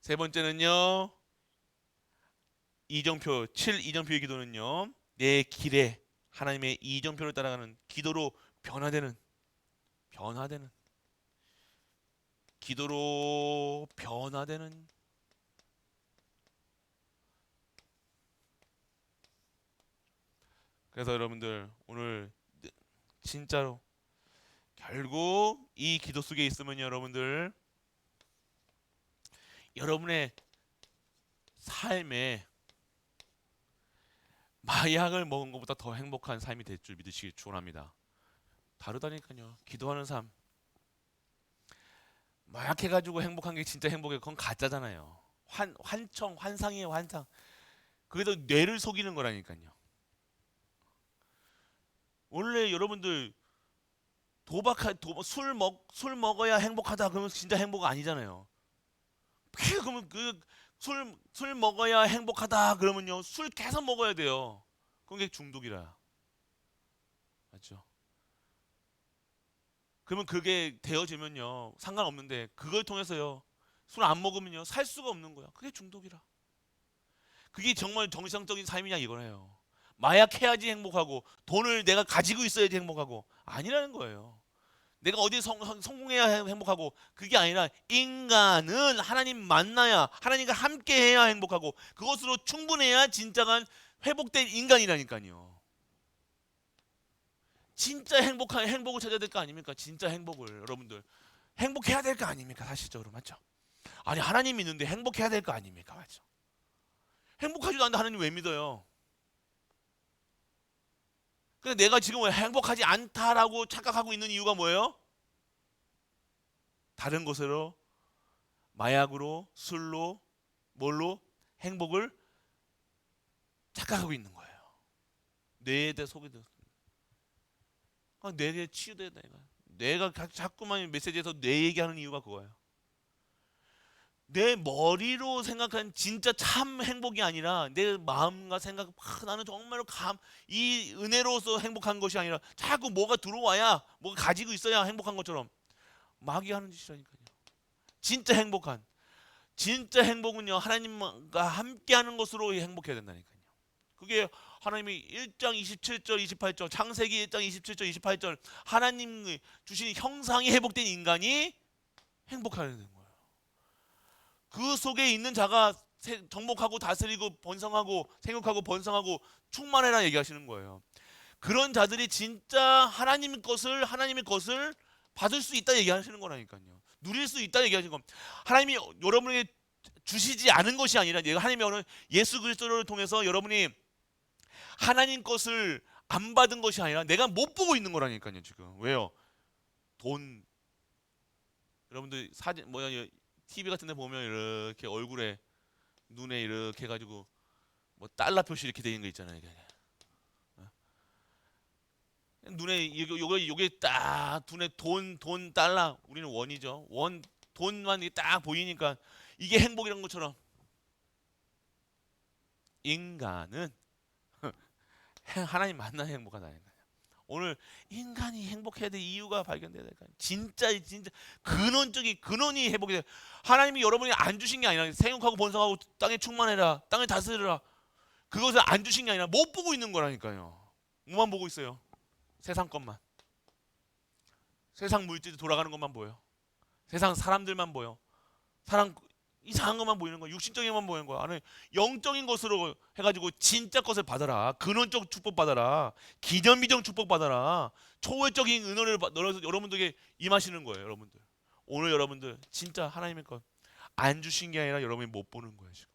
세 번째는요, 이정표 7 이정표의 기도는요, 내 길에 하나님의 이정표를 따라가는 기도로 변화되는 기도로 변화되는. 그래서 여러분들 오늘 진짜로 결국 이 기도 속에 있으면 여러분들 여러분의 삶에 마약을 먹은 것보다 더 행복한 삶이 될 줄 믿으시길 축원합니다. 다르다니까요. 기도하는 삶, 마약해가지고 행복한 게 진짜 행복해, 그건 가짜잖아요. 환상이에요, 환상. 그래도 뇌를 속이는 거라니까요. 원래 여러분들 술 먹어야 행복하다 그러면 진짜 행복 아니잖아요. 그러면 술 먹어야 행복하다 그러면요, 술 계속 먹어야 돼요. 그게 중독이라. 맞죠? 그러면 그게 되어지면요, 상관없는데 그걸 통해서요, 술 안 먹으면요 살 수가 없는 거야. 그게 중독이라. 그게 정말 정상적인 삶이냐 이거예요. 마약해야지 행복하고 돈을 내가 가지고 있어야지 행복하고 아니라는 거예요. 내가 어디에 성공해야 행복하고, 그게 아니라 인간은 하나님 만나야, 하나님과 함께해야 행복하고, 그것으로 충분해야 진정한 회복된 인간이라니까요. 진짜 행복을 찾아야 될 거 아닙니까? 진짜 행복을 여러분들 행복해야 될 거 아닙니까? 사실적으로 맞죠? 아니 하나님 믿는데 행복해야 될 거 아닙니까? 맞죠? 행복하지도 않는데 하나님 왜 믿어요? 근데 내가 지금 행복하지 않다라고 착각하고 있는 이유가 뭐예요? 다른 것으로, 마약으로, 술로, 뭘로 행복을 착각하고 있는 거예요. 뇌에 대해 속이 들었습니다. 뇌에 치유돼야 돼. 내가 자꾸만 메시지에서 뇌 얘기하는 이유가 그거예요. 내 머리로 생각한 진짜 참 행복이 아니라 내 마음과 생각, 나는 정말로 이 은혜로서 행복한 것이 아니라 자꾸 뭐가 들어와야, 뭐가 가지고 있어야 행복한 것처럼 마귀하는 짓이라니까요. 진짜 행복은요, 하나님과 함께하는 것으로 행복해야 된다니까요. 그게 하나님이 1장 27절 28절, 창세기 1장 27절 28절, 하나님이 주신 형상이 회복된 인간이 행복하는 거예요. 그 속에 있는 자가 정복하고 다스리고 번성하고 생육하고 번성하고 충만해라 얘기하시는 거예요. 그런 자들이 진짜 하나님의 것을 받을 수 있다 얘기하시는 거라니까요. 누릴 수 있다 얘기하시는 겁니다. 하나님이 여러분에게 주시지 않은 것이 아니라, 하나님이 오늘 예수 그리스도를 통해서 여러분이 하나님 것을 안 받은 것이 아니라 내가 못 보고 있는 거라니까요. 지금 왜요? 돈, 여러분들 사진 TV 같은 데 보면 이렇게 얼굴에 눈에 이렇게 해가지고 뭐 달러 표시 이렇게 돼 있는 거 있잖아요. 눈에 요게 딱 눈에 돈 달러, 우리는 원이죠. 돈만 딱 보이니까 이게 행복이란 것처럼 인간은 하나님 만나야 행복하다는 거예요. 오늘 인간이 행복해야 될 이유가 발견돼야 될까요? 진짜 근원이 회복이 돼. 하나님이 여러분이 안 주신 게 아니라 생육하고 번성하고 땅에 충만해라, 땅을 다스리라, 그것을 안 주신 게 아니라 못 보고 있는 거라니까요. 뭐만 보고 있어요? 세상 것만. 세상 물질이 돌아가는 것만 보여. 세상 사람들만 보여. 이상한 것만 보이는 거야. 육신적인 것만 보이는 거야. 아니, 영적인 것으로 해가지고 진짜 것을 받아라. 근원적 축복 받아라. 기념비정 축복 받아라. 초월적인 은혜를 여러분들에게 임하시는 거예요. 여러분들 오늘 여러분들 진짜 하나님의 것 안 주신 게 아니라 여러분이 못 보는 거예요. 지금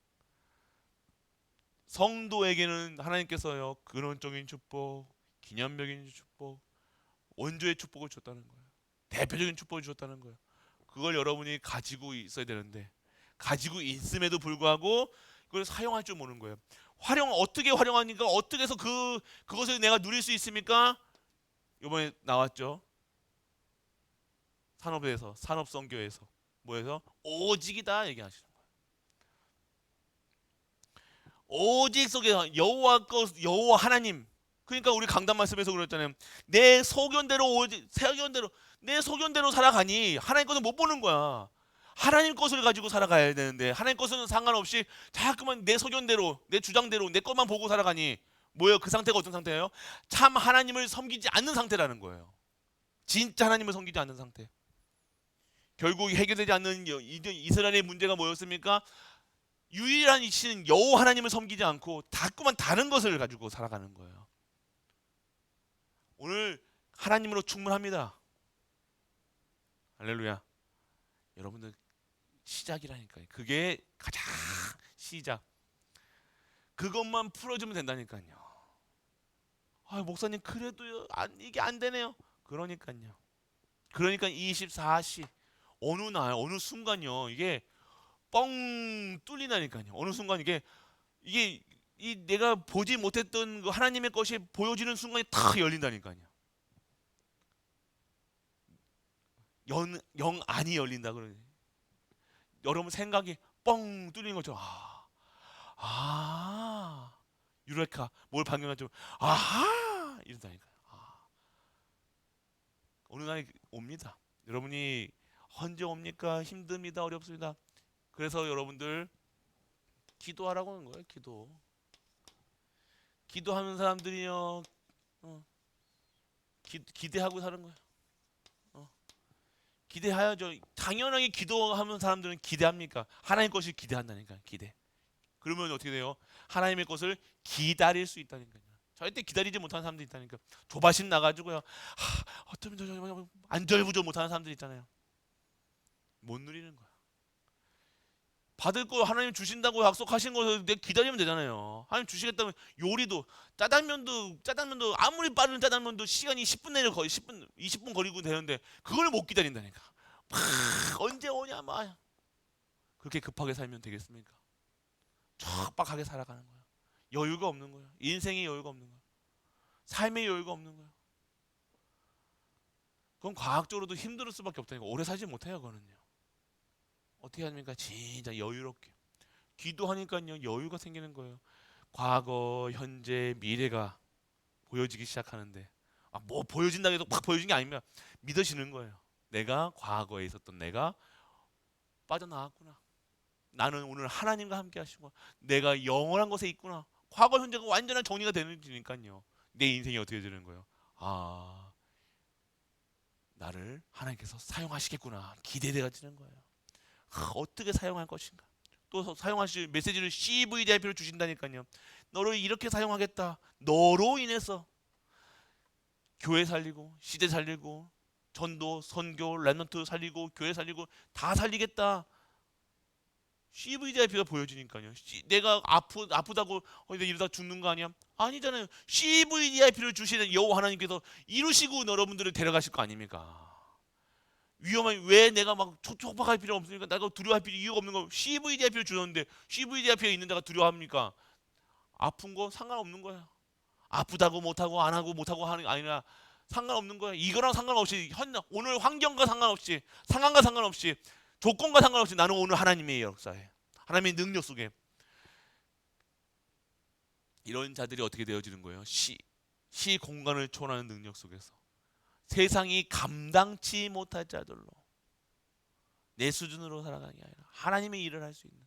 성도에게는 하나님께서요 근원적인 축복, 기념적인 축복, 원조의 축복을 줬다는 거예요. 대표적인 축복을 주셨다는 거예요. 그걸 여러분이 가지고 있어야 되는데 가지고 있음에도 불구하고 그걸 사용할 줄 모르는 거예요. 어떻게 활용하니까 어떻게 해서 그것을 내가 누릴 수 있습니까? 이번에 나왔죠. 산업에서 산업선교에서 뭐해서 오직이다 얘기하시는 거예요. 오직 속에서 여호와 하나님. 그러니까 우리 강단 말씀에서 그랬잖아요. 내 소견대로 오직 소견대로 내 소견대로 살아가니 하나님 것을 못 보는 거야. 하나님 것을 가지고 살아가야 되는데 하나님 것은 상관없이 자꾸만 내 소견대로 내 주장대로 내 것만 보고 살아가니 뭐예요? 그 상태가 어떤 상태예요? 참 하나님을 섬기지 않는 상태라는 거예요. 진짜 하나님을 섬기지 않는 상태. 결국 해결되지 않는 이스라엘의 문제가 뭐였습니까? 유일한 이치는 여호와 하나님을 섬기지 않고 자꾸만 다른 것을 가지고 살아가는 거예요. 오늘 하나님으로 충분합니다. 할렐루야. 여러분들 시작이라니까요. 그게 가장 시작. 그것만 풀어주면 된다니까요. 아, 목사님 그래도요 이게 안 되네요. 그러니까요. 그러니까 24시 어느 날 어느 순간요 이게 뻥 뚫리나니까요. 어느 순간 이게 이 내가 보지 못했던 그 하나님의 것이 보여지는 순간이 탁 열린다니까요. 영안이 열린다 그러지. 여러분 생각이 뻥 뚫리는 거죠. 유레카 뭘 발견하죠. 아하 이런다니까요. 어느 날이 옵니다. 여러분이 언제 옵니까? 힘듭니다. 어렵습니다. 그래서 여러분들 기도하라고 하는 거예요. 기도하는 사람들이요 기대하고 사는 거예요. 기대하야죠. 당연하게 기도하는 사람들은 기대합니까? 하나님 것을 기대한다니까. 기대. 그러면 어떻게 돼요? 하나님의 것을 기다릴 수 있다니까요. 절대 기다리지 못하는 사람들 있다니까. 조바심 나가지고요. 어쩌면 안절부절 못하는 사람들 있잖아요. 못 누리는 거야. 받을 거 하나님 주신다고 약속하신 것을 내가 기다리면 되잖아요. 하나님 주시겠다면 요리도 짜장면도 아무리 빠른 짜장면도 시간이 10분 내로 거의 10분 20분 거리고 되는데 그걸 못 기다린다니까. 언제 오냐 막 그렇게 급하게 살면 되겠습니까? 촉박하게 살아가는 거야. 여유가 없는 거야. 인생의 여유가 없는 거야. 삶의 여유가 없는 거야. 그건 과학적으로도 힘들 수밖에 없다니까. 오래 살지 못해요, 그거는요. 어떻게 합니까? 진짜 여유롭게. 기도하니까요, 여유가 생기는 거예요. 과거, 현재, 미래가 보여지기 시작하는데, 뭐 보여진다고 해도 막 보여진 게 아니면 믿어지는 거예요. 내가 과거에 있었던 내가 빠져나왔구나. 나는 오늘 하나님과 함께 하시고, 내가 영원한 곳에 있구나. 과거, 현재가 완전한 정리가 되니까요. 내 인생이 어떻게 되는 거예요? 나를 하나님께서 사용하시겠구나. 기대되어지는 거예요. 어떻게 사용할 것인가? 또 사용하실 메시지를 CVDIP로 주신다니까요. 너를 이렇게 사용하겠다. 너로 인해서 교회 살리고 시대 살리고 전도, 선교, 랩넌트 살리고 교회 살리고 다 살리겠다. CVDIP가 보여지니까요. 내가 아프다고 이러다 죽는 거 아니야? 아니잖아요. CVDIP를 주시는 여호와 하나님께서 이루시고 여러분들을 데려가실 거 아닙니까? 위험한 왜 내가 막 촉박할 필요 없으니까 내가 두려워할 필요 이유가 없는 거 CVDIP를 주셨는데 CVDIP가 있는 데가 두려워합니까? 아픈 거 상관없는 거야. 아프다고 못하고 안 하고 못하고 하는 게 아니라 상관없는 거야. 이거랑 상관없이 오늘 환경과 상관없이 상황과 상관없이 조건과 상관없이 나는 오늘 하나님의 역사에 하나님의 능력 속에 이런 자들이 어떻게 되어지는 거예요? 시 공간을 초월하는 능력 속에서 세상이 감당치 못할 자들로 내 수준으로 살아가는 게 아니라 하나님의 일을 할 수 있는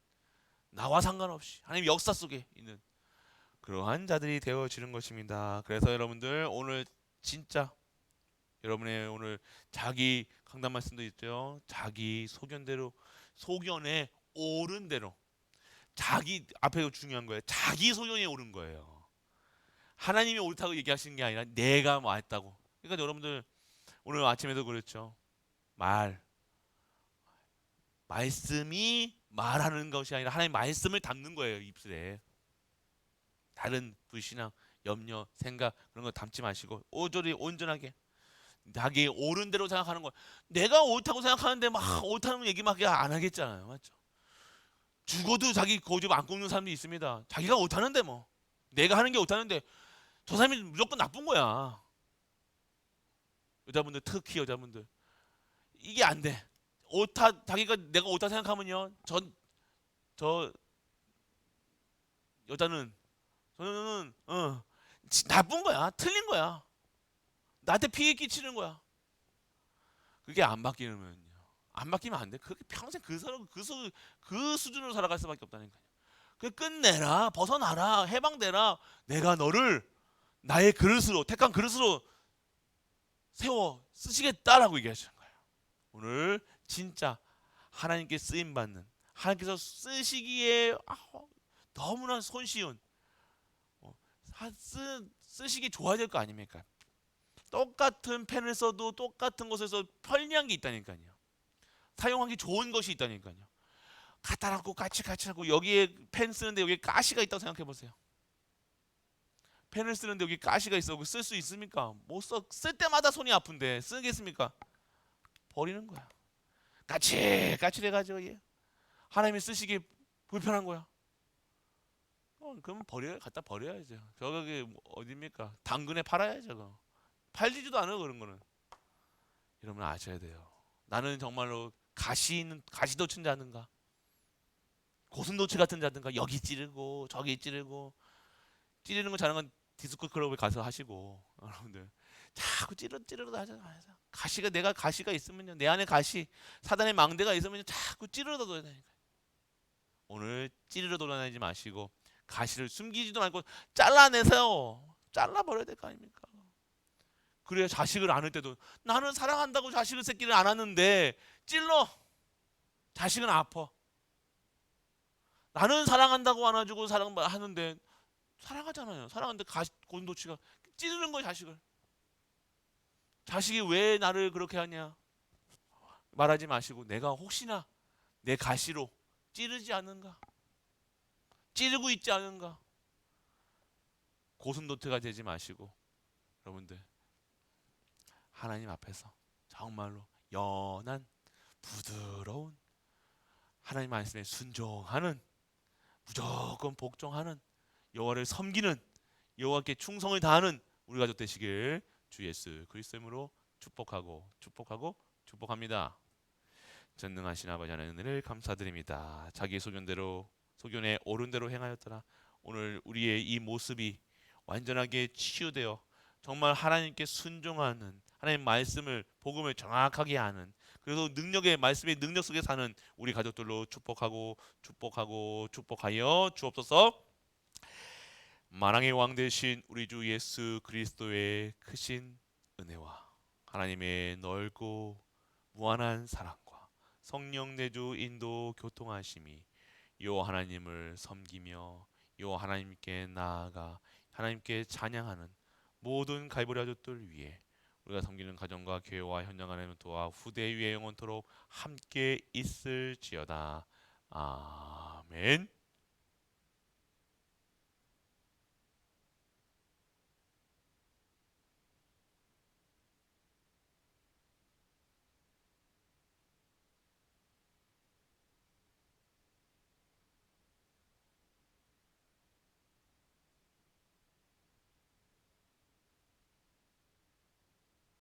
나와 상관없이 하나님의 역사 속에 있는 그러한 자들이 되어지는 것입니다. 그래서 여러분들 오늘 진짜 여러분의 오늘 자기 강단 말씀도 있죠. 자기 소견에 옳은 대로 자기 앞에 중요한 거예요. 자기 소견에 옳은 거예요. 하나님이 옳다고 얘기하시는 게 아니라 내가 맞다고. 그러니까 여러분들 오늘 아침에도 그랬죠. 말씀이 말하는 것이 아니라 하나님 말씀을 담는 거예요. 입술에. 다른 불신앙, 염려, 생각 그런 거 담지 마시고 오조리 온전하게 자기 옳은 대로 생각하는 거. 내가 옳다고 생각하는데 막 옳다는 얘기 막 안 하겠잖아요, 맞죠? 죽어도 자기 고집 안 굽는 사람도 있습니다. 자기가 옳다는데 뭐 내가 하는 게 옳다는데 저 사람이 무조건 나쁜 거야. 여자분들 특히 여자분들 이게 안 돼. 옳다 자기가 내가 옳다 생각하면요, 저 여자는 저는 나쁜 거야, 틀린 거야, 나한테 피해 끼치는 거야. 그게 안 바뀌면요, 안 바뀌면 안 돼. 그렇게 평생 그 사람 그 수준으로 살아갈 수밖에 없다니까요. 그 끝내라, 벗어나라, 해방되라. 내가 너를 나의 그릇으로 택한 그릇으로 세워 쓰시겠다라고 얘기하시는 거예요. 오늘 진짜 하나님께 쓰임 받는, 하나님께서 쓰시기에 너무나 손쉬운, 쓰시기 좋아야 될 거 아닙니까? 똑같은 펜을 써도 똑같은 곳에서 편리한 게 있다니까요. 사용하기 좋은 것이 있다니까요. 갖다 놓고 까칠까칠하고 여기에 펜 쓰는데 여기에 가시가 있다고 생각해 보세요. 펜을 쓰는데 여기 가시가 있어 쓸 수 있습니까? 못 써. 쓸 때마다 손이 아픈데 쓰겠습니까? 버리는 거야. 까칠해가지고 하나님이 쓰시기 불편한 거야. 그러면 갖다 버려야죠. 저게 어딥니까? 당근에 팔아야죠. 저거. 팔리지도 않아요, 그런 거는. 여러분 아셔야 돼요. 나는 정말로 가시도 친 자든가 고슴도치 같은 자든가 여기 찌르고 저기 찌르고, 찌르는 거 잘하는 건 디스코 클럽에 가서 하시고, 여러분들 자꾸 찌르러 하잖아요. 내가 가시가 있으면요, 내 안에 사단의 망대가 있으면요 자꾸 찌르러 돌아다니니까. 오늘 찌르러 돌아다니지 마시고 가시를 숨기지도 말고 잘라내세요. 잘라버려야 될 거 아닙니까? 그래야 자식을 안을 때도, 나는 사랑한다고 자식을 새끼를 안 하는데 찔러. 자식은 아파. 나는 사랑한다고 안아주고 사랑하는데, 사랑하잖아요. 사랑하는데 고슴도치가 찌르는 거예요, 자식을. 자식이 왜 나를 그렇게 하냐 말하지 마시고, 내가 혹시나 내 가시로 찌르지 않은가, 찌르고 있지 않은가, 고슴도치가 되지 마시고, 여러분들 하나님 앞에서 정말로 연한 부드러운 하나님 말씀에 순종하는, 무조건 복종하는, 여호와를 섬기는, 여호와께 충성을 다하는 우리 가족 되시길 주 예수 그리스도 이름으로 축복합니다. 전능하신 아버지 하나님 은혜를 감사드립니다. 자기 소견에 옳은 대로 행하였더라. 오늘 우리의 이 모습이 완전하게 치유되어 정말 하나님께 순종하는, 하나님 말씀을 복음을 정확하게 아는, 그래서 말씀의 능력 속에 사는 우리 가족들로 축복하여 주옵소서. 만왕의 왕 되신 우리 주 예수 그리스도의 크신 은혜와 하나님의 넓고 무한한 사랑과 성령 내주 인도 교통하심이 요 하나님을 섬기며 요 하나님께 나아가 하나님께 찬양하는 모든 갈보리 가족들 위해 우리가 섬기는 가정과 교회와 현장 안에는 또한 후대 위에 영원토록 함께 있을지어다. 아멘.